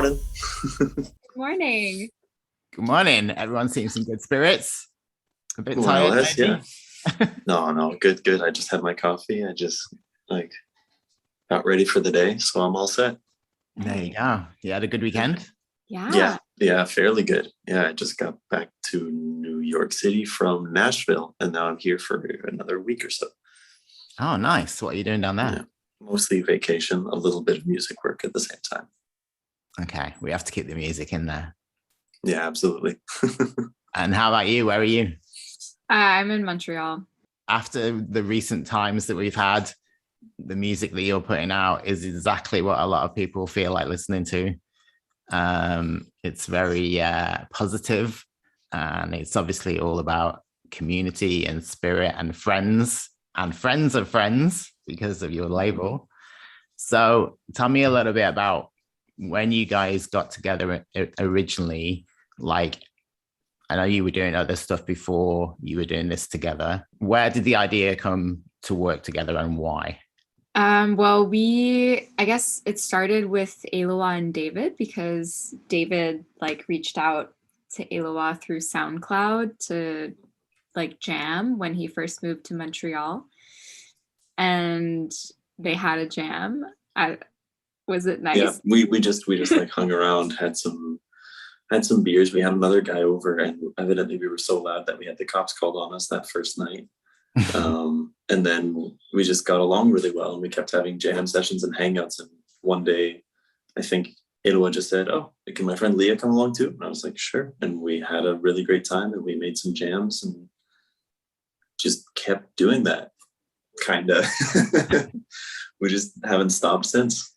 morning. Morning. Good morning. Everyone seems in good spirits. A bit More or tired, less, maybe? yeah. No, good. I just had my coffee. I just got ready for the day, so I'm all set. There you go. You had a good weekend? Yeah, fairly good. Yeah, I just got back to New York City from Nashville, and now I'm here for another week or so. Oh, nice. What are you doing down there? Yeah, mostly vacation, a little bit of music work at the same time. Okay, we have to keep the music in there. Yeah, absolutely. And how about you? Where are you? I'm in Montreal. After the recent times that we've had, the music that you're putting out is exactly what a lot of people feel like listening to. It's very positive, and it's obviously all about community and spirit and friends of friends because of your label. So tell me a little bit about when you guys got together originally. Like, I know you were doing other stuff before you were doing this together. Where did the idea come to work together, and why? Well, I guess it started with Éloi and David, because David reached out to Éloi through SoundCloud to jam when he first moved to Montreal, and they had a jam. Was it nice? Yeah, we just hung around, had some beers. We had another guy over, and evidently we were so loud that we had the cops called on us that first night. And then we just got along really well, and we kept having jam sessions and hangouts. And one day, I think Éloi just said, "Oh, can my friend Lia come along too?" And I was like, "Sure." And we had a really great time, and we made some jams, and just kept doing that. Kinda. We just haven't stopped since.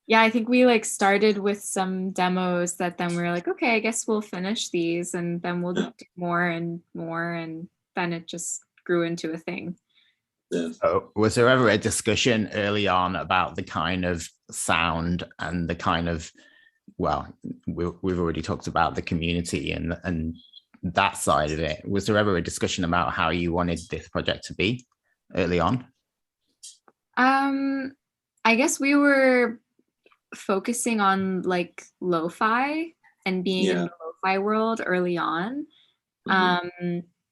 Yeah, I think we started with some demos that then we were like, okay, I guess we'll finish these, and then we'll do more and more, and then it just grew into a thing. Yeah. So was there ever a discussion early on about the kind of sound and the kind of, well, we've already talked about the community and that side of it. Was there ever a discussion about how you wanted this project to be early on? I guess we were focusing on lo-fi and being in the lo-fi world early on.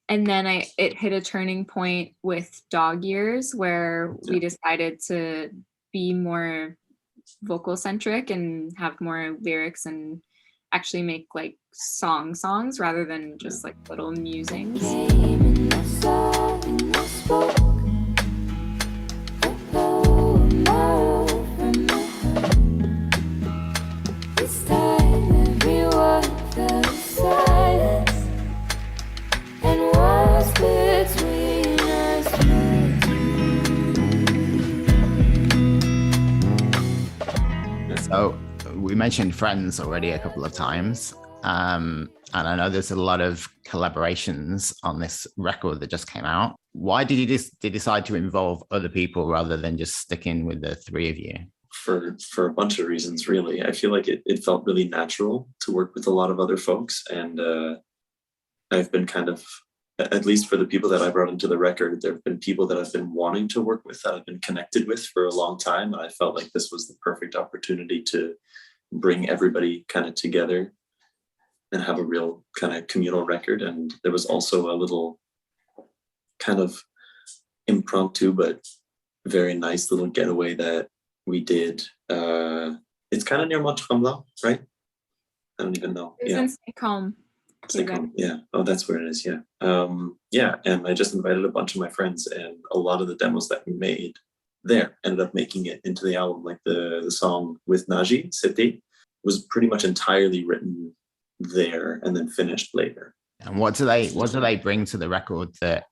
And then it hit a turning point with Dog Years, where we decided to be more vocal centric and have more lyrics and actually make songs rather than just little musings. So we mentioned friends already a couple of times. And I know there's a lot of collaborations on this record that just came out. Why did you decide to involve other people rather than just sticking with the three of you? For a bunch of reasons, really. I feel like it felt really natural to work with a lot of other folks. And I've been kind of, at least for the people that I brought into the record, there have been people that I've been wanting to work with, that I've been connected with for a long time. And I felt like this was the perfect opportunity to bring everybody kind of together and have a real kind of communal record. And there was also a little kind of impromptu but very nice little getaway that we did. It's kind of near Montreal, right? I don't even know. It's in Saint-Côme. Yeah. Oh, that's where it is. Yeah. And I just invited a bunch of my friends, and a lot of the demos that we made there ended up making it into the album. Like the song with Naji, C'était, was pretty much entirely written there and then finished later. And what do they bring to the record that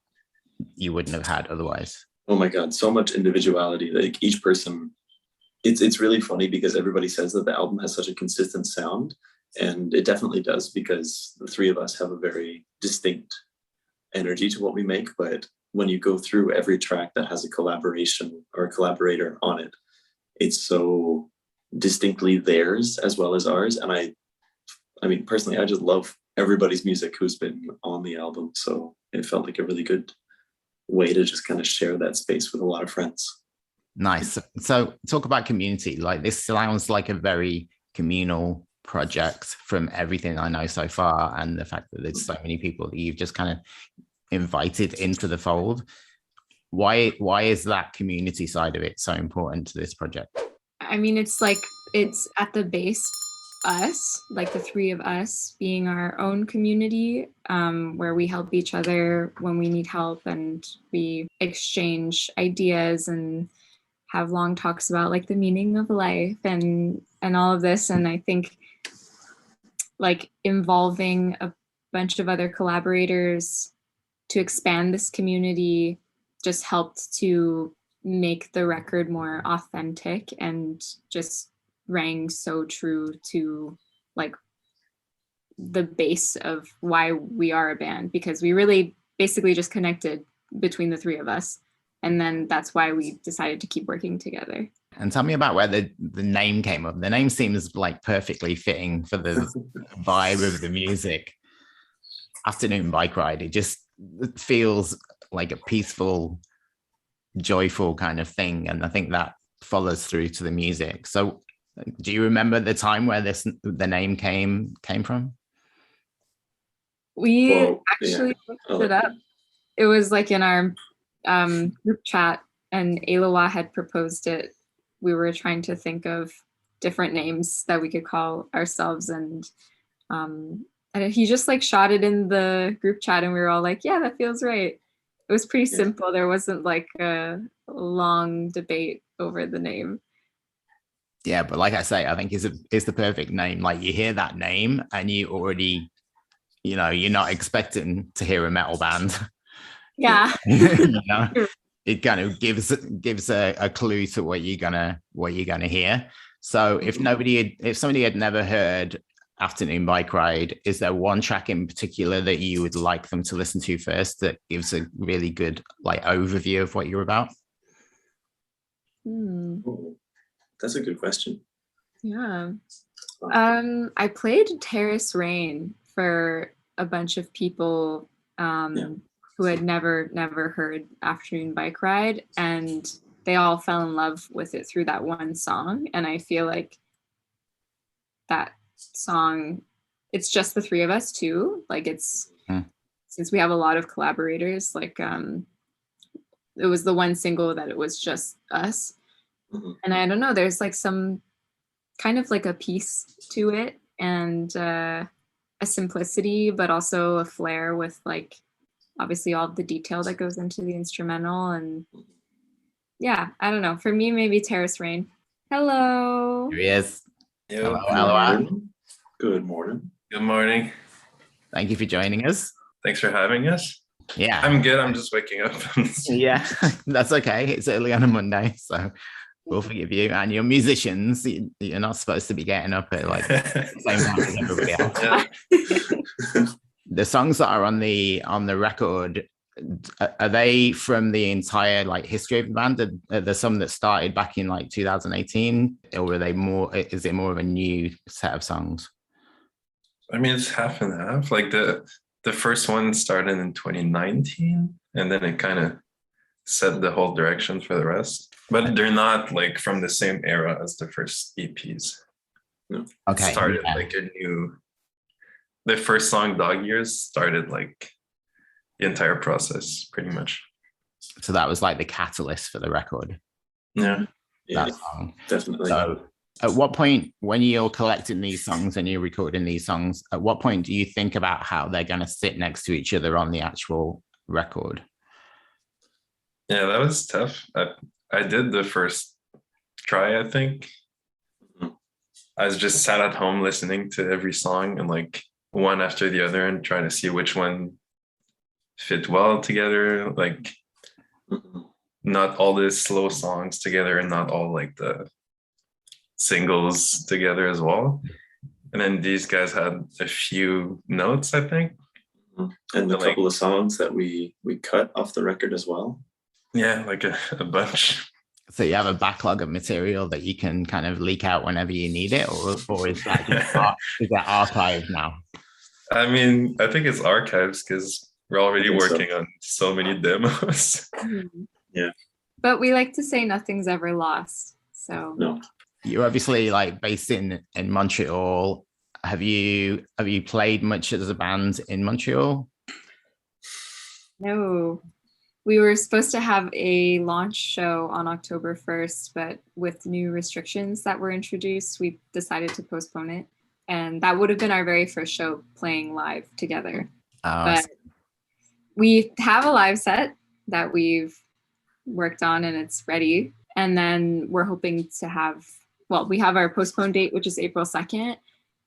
you wouldn't have had otherwise? Oh my God, so much individuality. Like each person, it's really funny because everybody says that the album has such a consistent sound. And it definitely does, because the three of us have a very distinct energy to what we make. But when you go through every track that has a collaboration or a collaborator on it, it's so distinctly theirs as well as ours. And I mean, personally, I just love everybody's music who's been on the album. So it felt like a really good way to just kind of share that space with a lot of friends. Nice. So talk about community. Like, this sounds like a very communal project from everything I know so far, and the fact that there's so many people that you've just kind of invited into the fold. Why is that community side of it so important to this project? I mean, it's at the base, us, like the three of us being our own community, where we help each other when we need help, and we exchange ideas and have long talks about like the meaning of life and all of this. And I think like involving a bunch of other collaborators to expand this community just helped to make the record more authentic and just rang so true to like the base of why we are a band, because we really basically just connected between the three of us. And then that's why we decided to keep working together. And tell me about where the name came up. The name seems like perfectly fitting for the vibe of the music. Afternoon Bike Ride, it feels like a peaceful, joyful kind of thing. And I think that follows through to the music. So do you remember the time where the name came from? We actually looked it up. It was like in our group chat, and Éloi had proposed it. We were trying to think of different names that we could call ourselves, and he just like shot it in the group chat, and we were all like, yeah, that feels right. It was pretty simple. There wasn't like a long debate over the name. Yeah, but like I say, I think it's the perfect name. Like you hear that name and you already, you're not expecting to hear a metal band. Yeah. It kind of gives a clue to what you're gonna hear. So if somebody had never heard Afternoon Bike Ride, is there one track in particular that you would like them to listen to first that gives a really good like overview of what you're about? That's a good question. Yeah. I played Terrace Rain for a bunch of people who had never heard Afternoon Bike Ride, and they all fell in love with it through that one song. And I feel like that song, it's just the three of us too. Like since we have a lot of collaborators, like it was the one single that it was just us. And I don't know, there's like some kind of like a peace to it, and a simplicity, but also a flair with like obviously all the detail that goes into the instrumental. And yeah, I don't know, for me, maybe Terrace Rain. Hello. Here he is. Hello. Good morning. Good morning. Thank you for joining us. Thanks for having us. Yeah. I'm good. I'm just waking up. Yeah, that's okay. It's early on a Monday, so we'll forgive you. And you're musicians. You're not supposed to be getting up at like the same time as everybody else. The songs that are on the record, are they from the entire like history of the band? Are there some that started back in like 2018, or are they more? Is it more of a new set of songs? I mean, it's half and half. Like the first one started in 2019, and then it kind of set the whole direction for the rest. But they're not like from the same era as the first EPs. No. Okay. It started like a new. The first song, Dog Years, started like the entire process pretty much. So that was like the catalyst for the record. Yeah. That song. Definitely. So at what point, when you're collecting these songs and you're recording these songs, at what point do you think about how they're going to sit next to each other on the actual record? Yeah, that was tough. I did the first try, I think. I was just sat at home listening to every song and like one after the other and trying to see which one fit well together. Like not all the slow songs together and not all like the singles together as well. And then these guys had a few notes, I think. And a couple of songs that we cut off the record as well. Yeah, like a bunch. So you have a backlog of material that you can kind of leak out whenever you need it, or is that is that archived now? I mean, I think it's archives because we're already working on so many demos. Yeah. But we like to say nothing's ever lost. So no. you're obviously like based in Montreal. Have you played much as a band in Montreal? No, we were supposed to have a launch show on October 1st, but with new restrictions that were introduced, we decided to postpone it. And that would have been our very first show playing live together. Oh, But we have a live set that we've worked on and it's ready. And then we're hoping to have, well, we have our postponed date, which is April 2nd.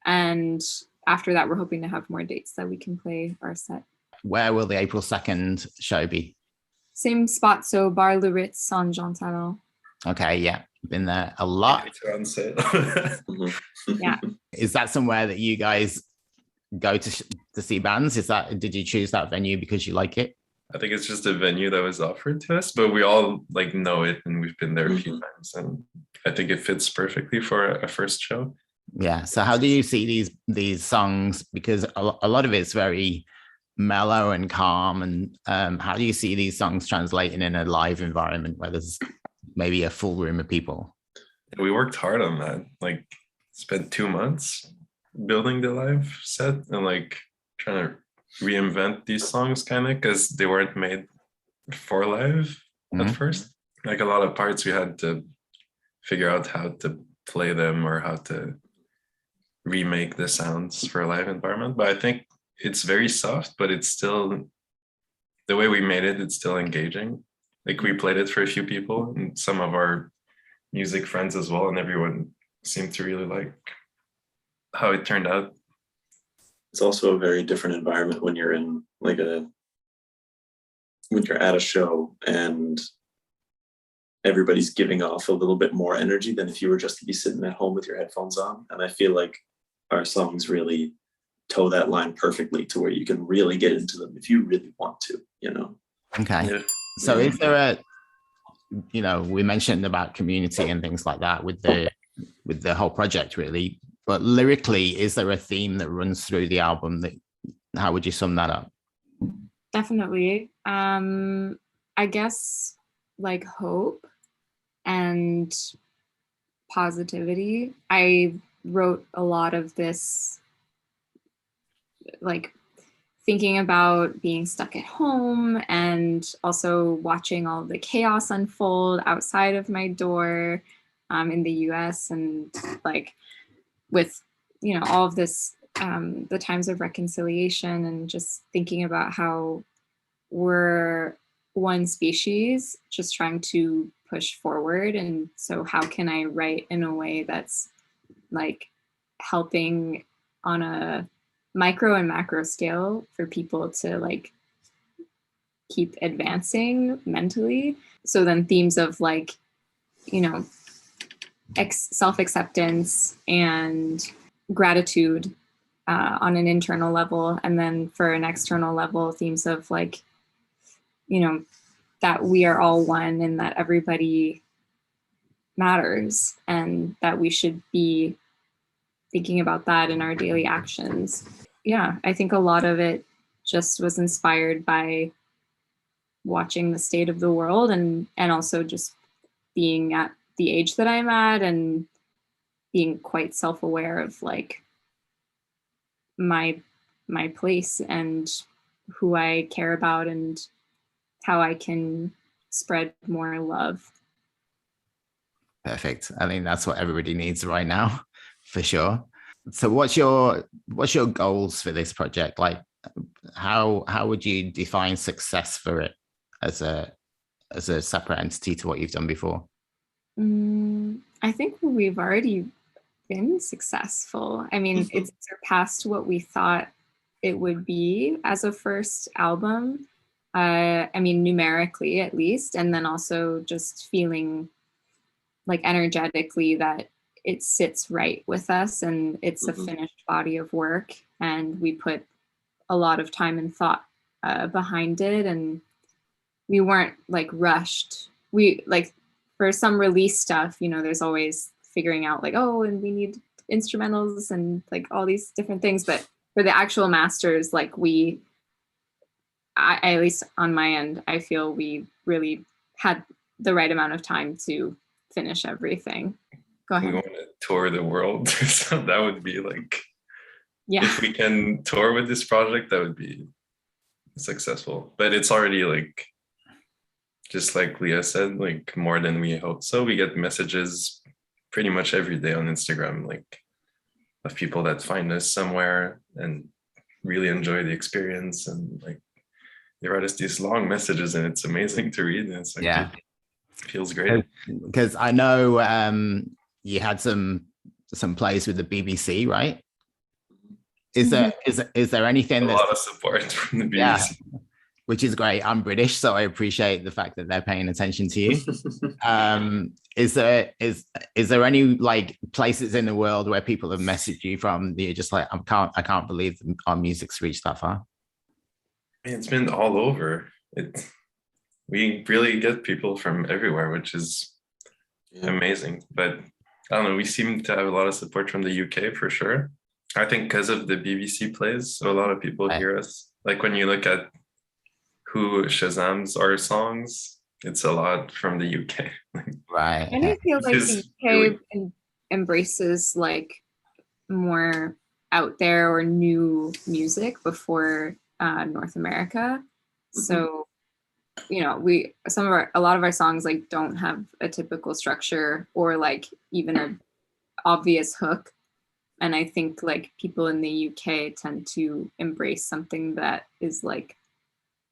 And after that, we're hoping to have more dates that we can play our set. where will the April 2nd show be? Same spot, so Bar Le Ritz on Jean Talon. Okay, yeah, been there a lot. On set. Yeah. Is that somewhere that you guys go to see bands? Did you choose that venue because you like it? I think it's just a venue that was offered to us, but we all like know it and we've been there a few times, and I think it fits perfectly for a first show. Yeah. So how do you see these songs? Because a lot of it's very mellow and calm, and how do you see these songs translating in a live environment where there's maybe a full room of people? We worked hard on that. Like, spent 2 months building the live set and like trying to reinvent these songs, kind of, because they weren't made for live at first. Like a lot of parts we had to figure out how to play them or how to remake the sounds for a live environment. But I think it's very soft, but it's still, the way we made it, it's still engaging. Like, we played it for a few people and some of our music friends as well, and everyone seemed to really like how it turned out. It's also a very different environment when you're in like when you're at a show and everybody's giving off a little bit more energy than if you were just to be sitting at home with your headphones on. And I feel like our songs really toe that line perfectly to where you can really get into them if you really want to, you know? Okay. Yeah. So is there we mentioned about community and things like that with the whole project, really, but lyrically, is there a theme that runs through the album? How would you sum that up? Definitely. I guess like hope and positivity. I wrote a lot of this like thinking about being stuck at home and also watching all the chaos unfold outside of my door in the US, and like with all of this the times of reconciliation, and just thinking about how we're one species just trying to push forward. And so how can I write in a way that's like helping on a micro and macro scale for people to like keep advancing mentally? So then themes of like self-acceptance and gratitude on an internal level, and then for an external level, themes of like that we are all one and that everybody matters, and that we should be thinking about that in our daily actions. Yeah, I think a lot of it just was inspired by watching the state of the world, and also just being at the age that I'm at and being quite self-aware of like my place and who I care about and how I can spread more love. Perfect. I think that's what everybody needs right now, for sure. So what's your goals for this project? Like how would you define success for it as a separate entity to what you've done before? I think we've already been successful. I mean, it's surpassed what we thought it would be as a first album. I mean, numerically at least, and then also just feeling like energetically that it sits right with us, and it's a finished body of work, and we put a lot of time and thought behind it, and we weren't like rushed. We like, for some release stuff, there's always figuring out like, oh, and we need instrumentals and like all these different things, but for the actual masters, like I at least on my end, I feel we really had the right amount of time to finish everything. Go we ahead. want to tour the world. So that would be like, Yeah. if we can tour with this project, that would be successful. But it's already like, just like Lia said, like more than we hoped. So we get messages pretty much every day on Instagram, like of people that find us somewhere and really enjoy the experience, and like they write us these long messages, and it's amazing to read. And it's like, Yeah, it feels great. because I know you had some plays with the BBC, right? Is there anything A that's lot of support from the BBC. Yeah, which is great. I'm British, so I appreciate the fact that they're paying attention to you. Is there any like places in the world where people have messaged you from that you're just like, I can't believe our music's reached that far? It's been all over. We really get people from everywhere, which is amazing. But I don't know, we seem to have a lot of support from the UK for sure. I think because of the BBC plays, so a lot of people hear us. Like when you look at who Shazams our songs, it's a lot from the UK. Right. And I feel like the UK embraces like more out there or new music before North America. So, you know, a lot of our songs like don't have a typical structure or like even an obvious hook. And I think like people in the UK tend to embrace something that is like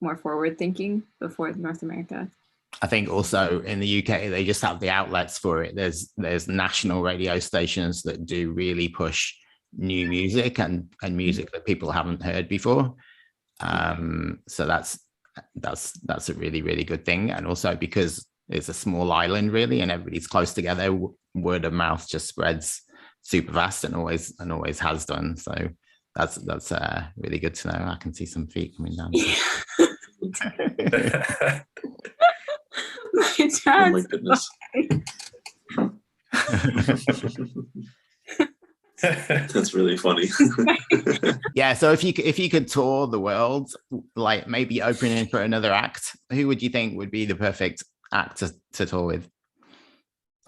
more forward thinking before North America. I think also in the UK, they just have the outlets for it. There's national radio stations that do really push new music and music that people haven't heard before. So that's a really, really good thing. And also because it's a small island really, and everybody's close together, word of mouth just spreads super fast and always has done. So that's really good to know. I can see some feet coming down. Oh my goodness. That's really funny. Yeah, so if you could tour the world, like maybe opening for another act, who would you think would be the perfect act to tour with?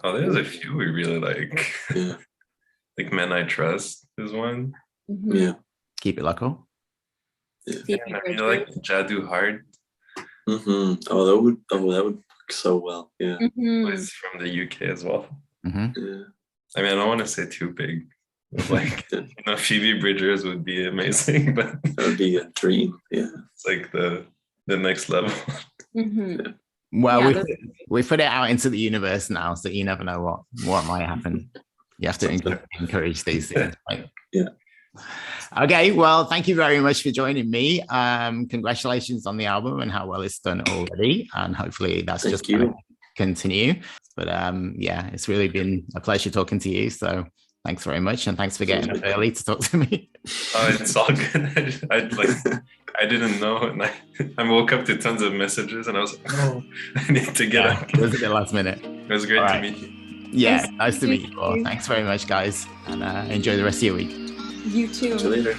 Oh, there's a few we really like. Yeah. Like Men I Trust is one. Yeah. Keep it local. Yeah. I mean, like Jadoo Hard. Oh, that would work so well. Yeah. It's from the UK as well. Yeah. I mean, I don't want to say too big. Like, you know, Phoebe Bridgers would be amazing, but that would be a dream. Yeah. It's like the next level. Mm-hmm. Well, we put it out into the universe now, so you never know what might happen. You have to encourage these things, right? Yeah. Okay, well, thank you very much for joining me. Congratulations on the album and how well it's done already, and hopefully that's just going to continue. But yeah, it's really been a pleasure talking to you. So thanks very much, and thanks for getting up early to talk to me. It's all good. I didn't know, and I woke up to tons of messages, and I was like, oh, I need to get up. It was a bit last minute. It was great to meet you. Yeah, nice to meet you all. Thanks very much, guys, and enjoy the rest of your week. You too. See you later.